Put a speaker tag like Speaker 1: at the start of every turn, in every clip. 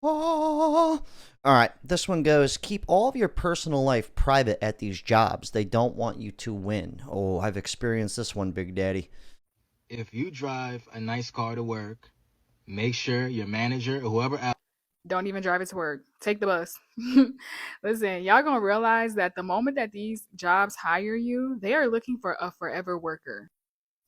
Speaker 1: Oh. All right, this one goes, keep all of your personal life private at these jobs. They don't want you to win. Oh, I've experienced this one, Big Daddy.
Speaker 2: If you drive a nice car to work, make sure your manager or whoever else.
Speaker 3: Don't even drive it to work. Take the bus. Listen, y'all gonna realize that the moment that these jobs hire you, they are looking for a forever worker.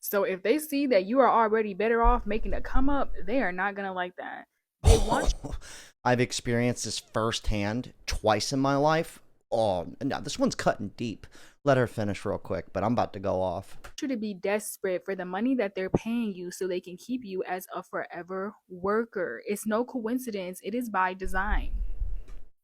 Speaker 3: So if they see that you are already better off making a come up, they are not gonna like that. They want
Speaker 1: Oh, I've experienced this firsthand twice in my life. Oh, now this one's cutting deep. Let her finish real quick, but I'm about to go off.
Speaker 3: you to be desperate for the money that they're paying you so they can keep you as a forever worker. It's no coincidence, it is by design.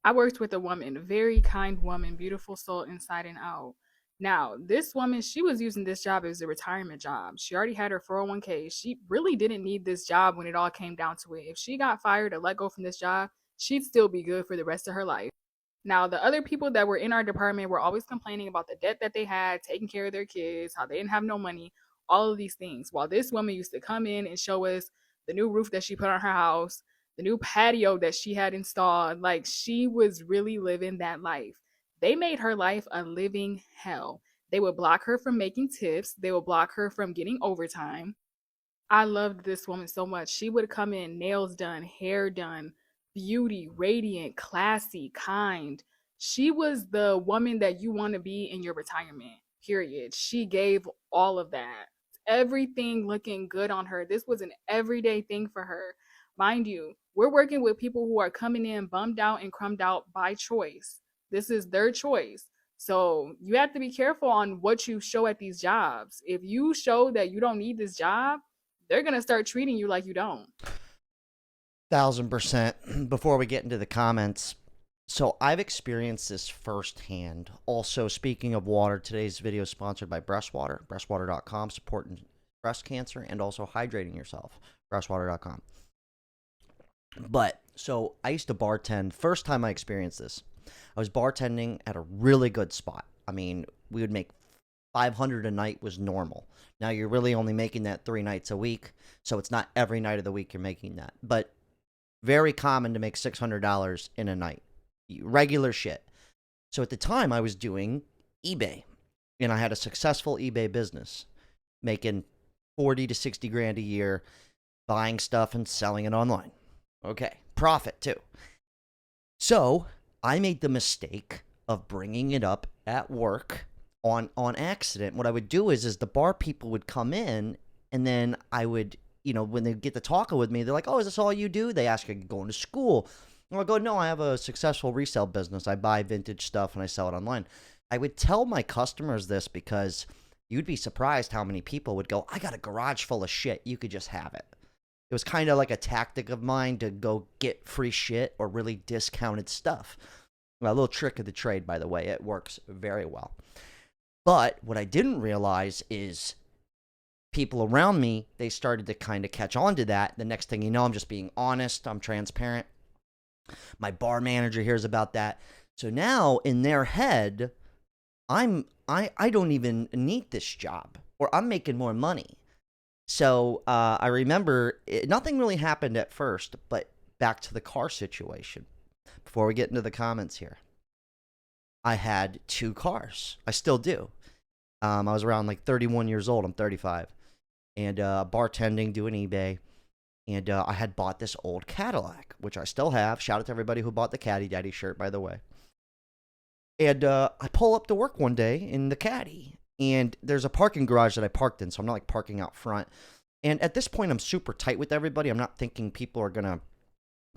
Speaker 3: I worked with a woman, a very kind woman, beautiful soul inside and out. Now, this woman, she was using this job as a retirement job. She already had her 401k. She really didn't need this job when it all came down to it. If she got fired or let go from this job, she'd still be good for the rest of her life. Now, the other people that were in our department were always complaining about the debt that they had, taking care of their kids, how they didn't have no money, all of these things. While this woman used to come in and show us the new roof that she put on her house, the new patio that she had installed. Like, she was really living that life. They made her life a living hell. They would block her from making tips, they would block her from getting overtime. I loved this woman so much. She would come in, nails done, hair done, beauty, radiant, classy, kind. She was the woman that you want to be in your retirement, period. She gave all of that. Everything looking good on her. This was an everyday thing for her. Mind you, we're working with people who are coming in bummed out and crumbed out by choice. This is their choice. So you have to be careful on what you show at these jobs. If you show that you don't need this job, they're gonna start treating you like you don't.
Speaker 1: 1000%. Before we get into the comments, so I've experienced this firsthand. Also, speaking of water, today's video is sponsored by Breastwater, breastwater.com, supporting breast cancer and also hydrating yourself, breastwater.com. But so I used to bartend. First time I experienced this, I was bartending at a really good spot. I mean, we would make 500 a night was normal. Now you're really only making that 3 nights a week, so it's not every night of the week you're making that. But very common to make $600 in a night. Regular shit. So at the time I was doing eBay, and I had a successful eBay business, making 40 to 60 grand a year, buying stuff and selling it online. Okay, profit too. So I made the mistake of bringing it up at work on accident. What I would do is the bar people would come in, and then I would, when they get to talking with me, they're like, "Oh, is this all you do?" They ask, "Are you going to school?" And I go, "No, I have a successful resale business. I buy vintage stuff and I sell it online." I would tell my customers this because you'd be surprised how many people would go, "I got a garage full of shit. You could just have it." It was kind of like a tactic of mine to go get free shit or really discounted stuff. A little trick of the trade, by the way. It works very well. But what I didn't realize is people around me, they started to kind of catch on to that. The next thing you know, I'm just being honest. I'm transparent. My bar manager hears about that. So now in their head, I don't even need this job, or I'm making more money. So I remember nothing really happened at first, but back to the car situation. Before we get into the comments here, I had 2 cars. I still do. I was around like 31 years old. I'm 35. And bartending, doing eBay. And I had bought this old Cadillac, which I still have. Shout out to everybody who bought the Caddy Daddy shirt, by the way. And I pull up to work one day in the Caddy. And there's a parking garage that I parked in, so I'm not like parking out front. And at this point, I'm super tight with everybody. I'm not thinking people are going to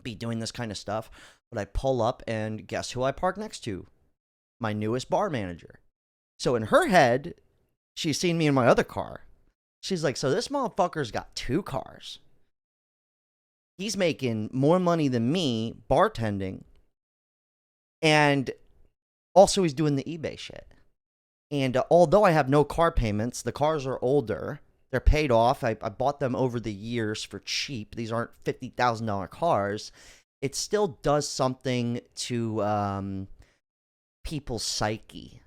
Speaker 1: be doing this kind of stuff. But I pull up, and guess who I park next to? My newest bar manager. So in her head, she's seen me in my other car. She's like, so this motherfucker's got 2 cars. He's making more money than me bartending. And also he's doing the eBay shit. And although I have no car payments, the cars are older. They're paid off. I bought them over the years for cheap. These aren't $50,000 cars. It still does something to people's psyche.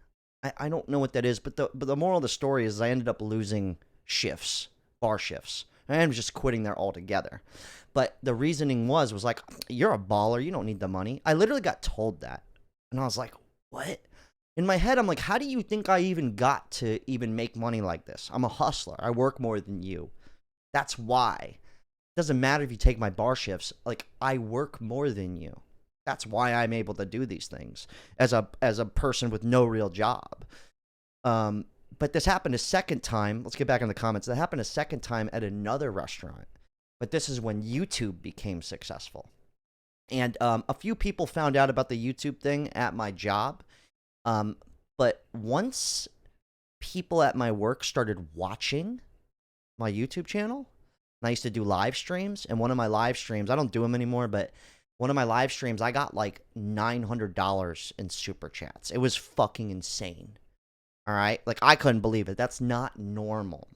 Speaker 1: I don't know what that is, but the moral of the story is I ended up losing shifts, bar shifts. I am just quitting there altogether. But the reasoning was like, you're a baller. You don't need the money. I literally got told that. And I was like, what? In my head, I'm like, how do you think I even got to even make money like this? I'm a hustler. I work more than you. That's why. It doesn't matter if you take my bar shifts. Like, I work more than you. That's why I'm able to do these things as a person with no real job. But this happened a second time. Let's get back in the comments. That happened a second time at another restaurant. But this is when YouTube became successful. And a few people found out about the YouTube thing at my job. But once people at my work started watching my YouTube channel, and I used to do live streams, and one of my live streams, I don't do them anymore, but one of my live streams, I got like $900 in super chats. It was fucking insane. All right? Like, I couldn't believe it. That's not normal.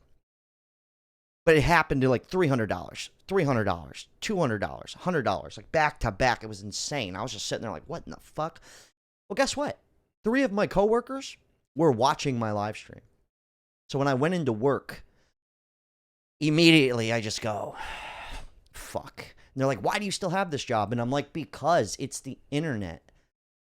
Speaker 1: But it happened to like $300, $300, $200, $100, like back to back. It was insane. I was just sitting there like, what in the fuck? Well, guess what? 3 of my coworkers were watching my live stream. So when I went into work, immediately I just go, fuck. And they're like, why do you still have this job? And I'm like, because it's the internet.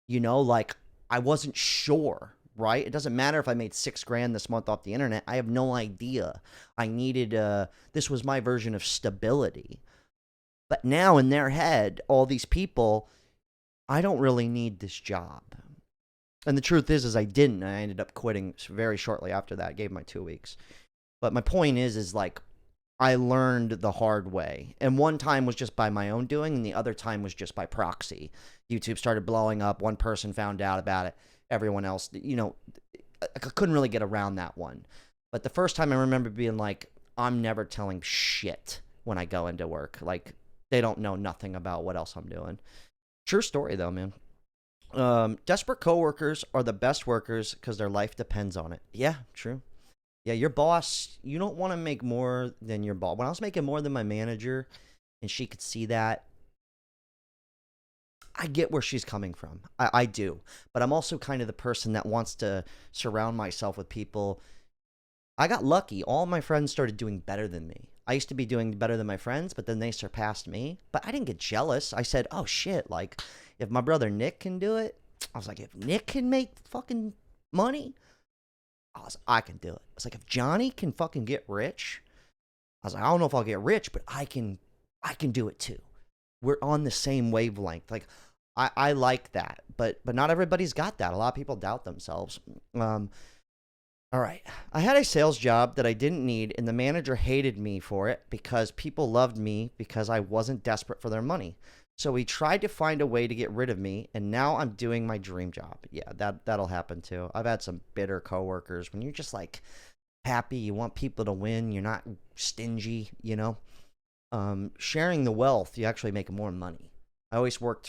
Speaker 1: You know, like, I wasn't sure, right? It doesn't matter if I made $6,000 this month off the internet. I have no idea. I needed, this was my version of stability. But now in their head, all these people, I don't really need this job. And the truth is I didn't. I ended up quitting very shortly after that. I gave my 2 weeks. But my point is like, I learned the hard way. And one time was just by my own doing, and the other time was just by proxy. YouTube started blowing up. One person found out about it. Everyone else, you know, I couldn't really get around that one. But the first time I remember being like, I'm never telling shit when I go into work. Like, they don't know nothing about what else I'm doing. True story, though, man. Desperate coworkers are the best workers because their life depends on it. Yeah, true. Yeah, your boss, you don't want to make more than your boss. When I was making more than my manager and she could see that, I get where she's coming from. I do. But I'm also kind of the person that wants to surround myself with people. I got lucky. All my friends started doing better than me. I used to be doing better than my friends, but then they surpassed me. But I didn't get jealous. I said, oh, shit, like, if my brother Nick can do it, I was like, if Nick can make fucking money, I can do it. It's like, if Johnny can fucking get rich, I was like, I don't know if I'll get rich, but I can do it too. We're on the same wavelength. Like, I like that, but not everybody's got that. A lot of people doubt themselves. All right. I had a sales job that I didn't need, and the manager hated me for it because people loved me because I wasn't desperate for their money. So he tried to find a way to get rid of me, and now I'm doing my dream job. Yeah, that'll happen too. I've had some bitter coworkers when you're just like happy, you want people to win, you're not stingy, you know. Sharing the wealth, you actually make more money. I've always worked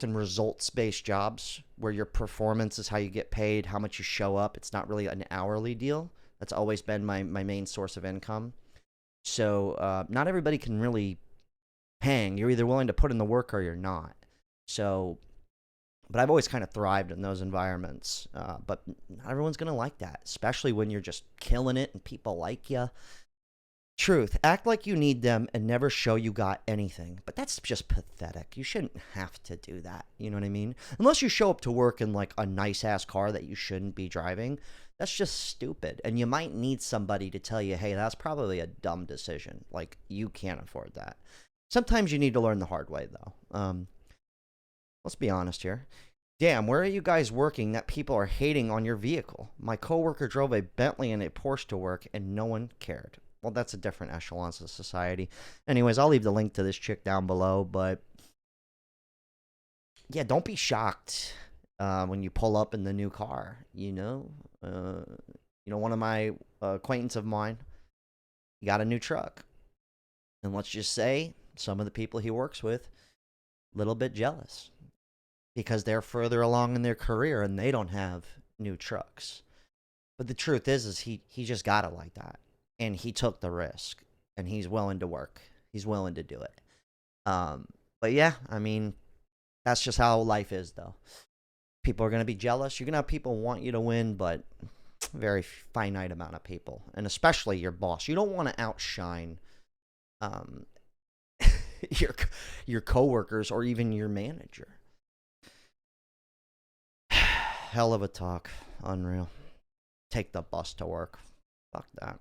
Speaker 1: in results-based jobs where your performance is how you get paid, how much you show up. It's not really an hourly deal. That's always been my main source of income. So not everybody can really hang. You're either willing to put in the work or you're not. So, but I've always kind of thrived in those environments. But not everyone's going to like that, especially when you're just killing it and people like you. Truth, act like you need them and never show you got anything. But that's just pathetic. You shouldn't have to do that. You know what I mean? Unless you show up to work in like a nice-ass car that you shouldn't be driving. That's just stupid. And you might need somebody to tell you, hey, that's probably a dumb decision. Like, you can't afford that. Sometimes you need to learn the hard way, though. Let's be honest here. Damn, where are you guys working that people are hating on your vehicle? My coworker drove a Bentley and a Porsche to work, and no one cared. Well, that's a different echelons of society. Anyways, I'll leave the link to this chick down below, but yeah, don't be shocked when you pull up in the new car, you know? One of my acquaintance of mine, he got a new truck. And let's just say some of the people he works with, a little bit jealous because they're further along in their career and they don't have new trucks. But the truth is he just got it like that. And he took the risk, and he's willing to work. He's willing to do it. But yeah, I mean, that's just how life is, though. People are going to be jealous. You're going to have people want you to win, but very finite amount of people, and especially your boss. You don't want to outshine um, your coworkers or even your manager. Hell of a talk. Unreal. Take the bus to work. Fuck that.